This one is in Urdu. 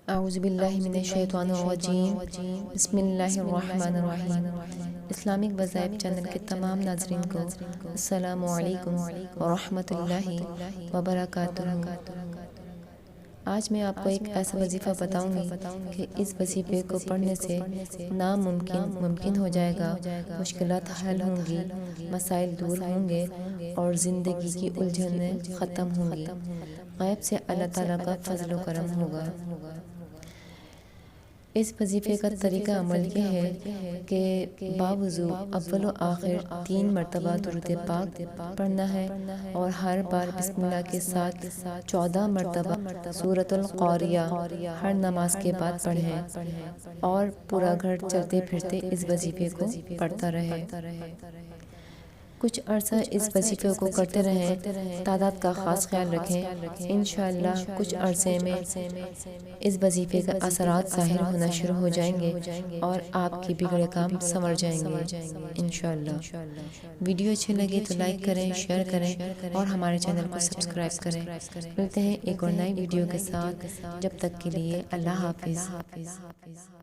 اعوذ باللہ من الشیطان الرجیم بسم اللہ الرحمن الرحیم۔ اسلامک وظائف چینل کے تمام ناظرین کو السلام علیکم ورحمۃ اللہ وبرکاتہ۔ آج میں آپ کو ایک ایسا وظیفہ بتاؤں گی کہ اس وظیفے کو پڑھنے سے ناممکن ممکن ہو جائے گا، مشکلات حل ہوں گی، مسائل دور ہوں گے اور زندگی کی الجھنیں ختم ہوں گی۔ غیب سے اللہ تعالیٰ کا فضل و کرم ہوگا۔ اس وظیفے کا طریقہ عمل یہ ہے کہ باوضو اول و آخر 3 مرتبہ درود پاک پڑھنا ہے اور ہر بار بسم اللہ کے ساتھ 14 مرتبہ سورۃ القاریہ ہر نماز کے بعد پڑھیں اور پورا گھر چلتے پھرتے اس وظیفے کو پڑھتا رہے۔ کچھ عرصہ اس وظیفے کو کرتے رہیں، تعداد کا خاص خیال رکھیں۔ انشاءاللہ کچھ عرصے میں اس وظیفے کا اثرات ظاہر ہونا شروع ہو جائیں گے اور آپ کے بگڑے کام سنور جائیں گے انشاءاللہ۔ ویڈیو اچھے لگے تو لائک کریں، شیئر کریں اور ہمارے چینل کو سبسکرائب کریں۔ ملتے ہیں ایک اور نئی ویڈیو کے ساتھ، جب تک کے لیے اللہ حافظ۔